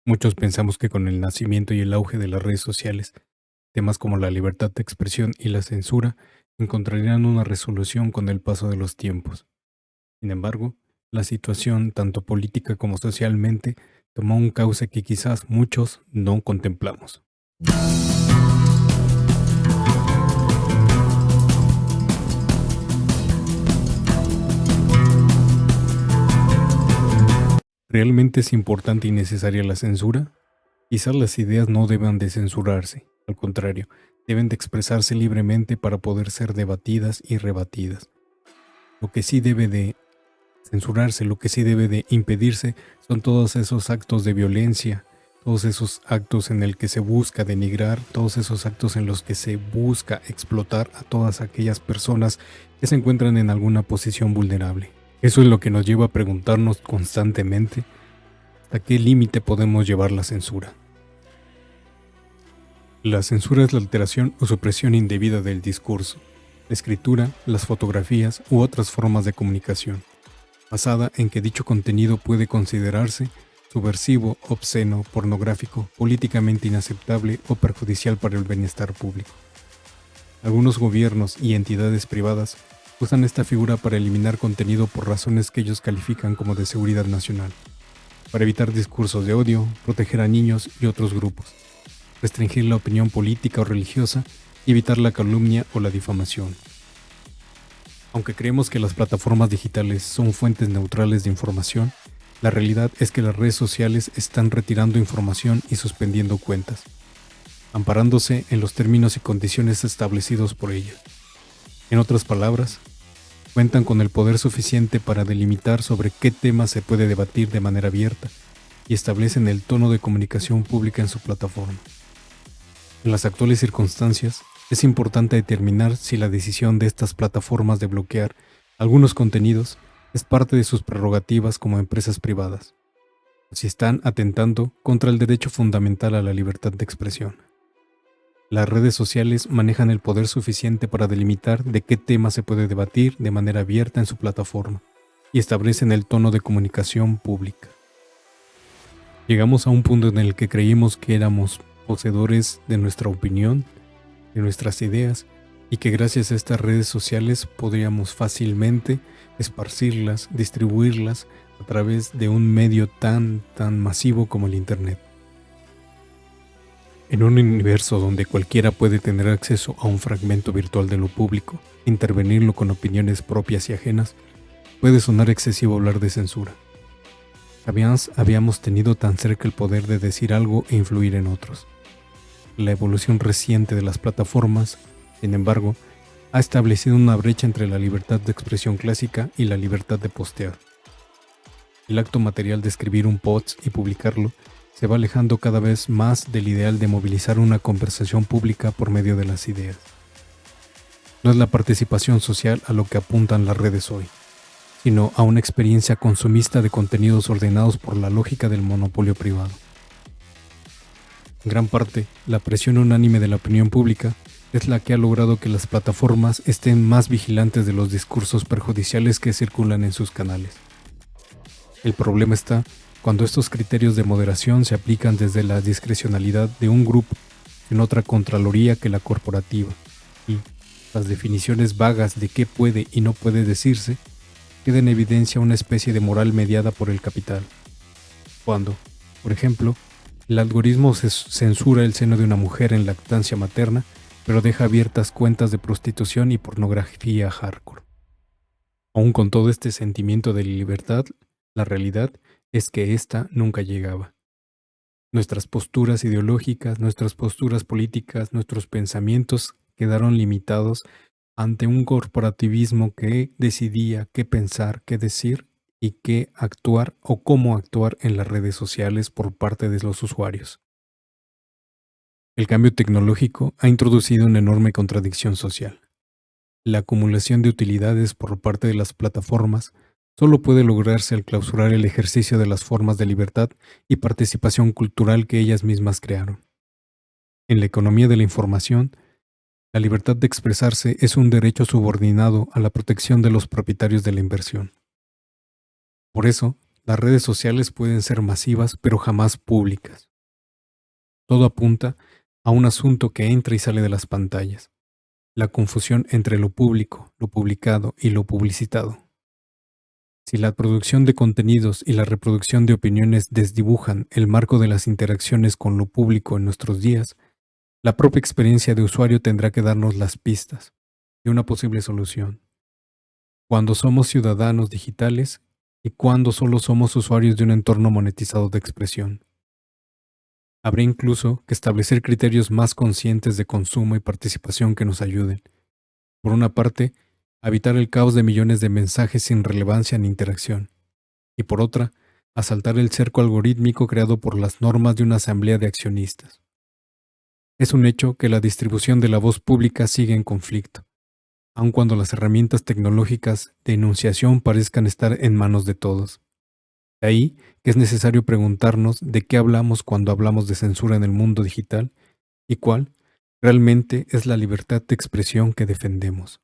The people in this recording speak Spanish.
Muchos pensamos que con el nacimiento y el auge de las redes sociales, temas como la libertad de expresión y la censura encontrarían una resolución con el paso de los tiempos. Sin embargo, la situación, tanto política como socialmente, tomó un cauce que quizás muchos no contemplamos. ¿Realmente es importante y necesaria la censura? Quizás las ideas no deban de censurarse, al contrario, deben de expresarse libremente para poder ser debatidas y rebatidas. Lo que sí debe de censurarse, lo que sí debe de impedirse son todos esos actos de violencia, todos esos actos en el que se busca denigrar, todos esos actos en los que se busca explotar a todas aquellas personas que se encuentran en alguna posición vulnerable. Eso es lo que nos lleva a preguntarnos constantemente hasta qué límite podemos llevar la censura. La censura es la alteración o supresión indebida del discurso, la escritura, las fotografías u otras formas de comunicación, basada en que dicho contenido puede considerarse subversivo, obsceno, pornográfico, políticamente inaceptable o perjudicial para el bienestar público. Algunos gobiernos y entidades privadas usan esta figura para eliminar contenido por razones que ellos califican como de seguridad nacional, para evitar discursos de odio, proteger a niños y otros grupos, restringir la opinión política o religiosa y evitar la calumnia o la difamación. Aunque creemos que las plataformas digitales son fuentes neutrales de información, la realidad es que las redes sociales están retirando información y suspendiendo cuentas, amparándose en los términos y condiciones establecidos por ellas. En otras palabras, cuentan con el poder suficiente para delimitar sobre qué tema se puede debatir de manera abierta y establecen el tono de comunicación pública en su plataforma. En las actuales circunstancias, es importante determinar si la decisión de estas plataformas de bloquear algunos contenidos es parte de sus prerrogativas como empresas privadas, o si están atentando contra el derecho fundamental a la libertad de expresión. Las redes sociales manejan el poder suficiente para delimitar de qué tema se puede debatir de manera abierta en su plataforma y establecen el tono de comunicación pública. Llegamos a un punto en el que creímos que éramos poseedores de nuestra opinión, de nuestras ideas, y que gracias a estas redes sociales podríamos fácilmente esparcirlas, distribuirlas a través de un medio tan masivo como el Internet. En un universo donde cualquiera puede tener acceso a un fragmento virtual de lo público, intervenirlo con opiniones propias y ajenas, puede sonar excesivo hablar de censura. Habíamos tenido tan cerca el poder de decir algo e influir en otros. La evolución reciente de las plataformas, sin embargo, ha establecido una brecha entre la libertad de expresión clásica y la libertad de postear. El acto material de escribir un post y publicarlo se va alejando cada vez más del ideal de movilizar una conversación pública por medio de las ideas. No es la participación social a lo que apuntan las redes hoy, sino a una experiencia consumista de contenidos ordenados por la lógica del monopolio privado. En gran parte, la presión unánime de la opinión pública es la que ha logrado que las plataformas estén más vigilantes de los discursos perjudiciales que circulan en sus canales. El problema está cuando estos criterios de moderación se aplican desde la discrecionalidad de un grupo en otra contraloría que la corporativa, y las definiciones vagas de qué puede y no puede decirse queda en evidencia una especie de moral mediada por el capital. Cuando, por ejemplo, el algoritmo censura el seno de una mujer en lactancia materna, pero deja abiertas cuentas de prostitución y pornografía hardcore. Aún con todo este sentimiento de libertad, la realidad es que ésta nunca llegaba. Nuestras posturas ideológicas, nuestras posturas políticas, nuestros pensamientos quedaron limitados ante un corporativismo que decidía qué pensar, qué decir y qué actuar o cómo actuar en las redes sociales por parte de los usuarios. El cambio tecnológico ha introducido una enorme contradicción social. La acumulación de utilidades por parte de las plataformas solo puede lograrse al clausurar el ejercicio de las formas de libertad y participación cultural que ellas mismas crearon. En la economía de la información, la libertad de expresarse es un derecho subordinado a la protección de los propietarios de la inversión. Por eso, Las redes sociales pueden ser masivas, pero jamás públicas. Todo apunta a un asunto que entra y sale de las pantallas: la confusión entre lo público, lo publicado y lo publicitado. Si la producción de contenidos y la reproducción de opiniones desdibujan el marco de las interacciones con lo público en nuestros días, la propia experiencia de usuario tendrá que darnos las pistas de una posible solución. Cuando somos ciudadanos digitales y cuando solo somos usuarios de un entorno monetizado de expresión. Habrá incluso que establecer criterios más conscientes de consumo y participación que nos ayuden. Por una parte, a evitar el caos de millones de mensajes sin relevancia ni interacción. Y por otra, a saltar el cerco algorítmico creado por las normas de una asamblea de accionistas. Es un hecho que la distribución de la voz pública sigue en conflicto, aun cuando las herramientas tecnológicas de enunciación parezcan estar en manos de todos. De ahí que es necesario preguntarnos de qué hablamos cuando hablamos de censura en el mundo digital y cuál realmente es la libertad de expresión que defendemos.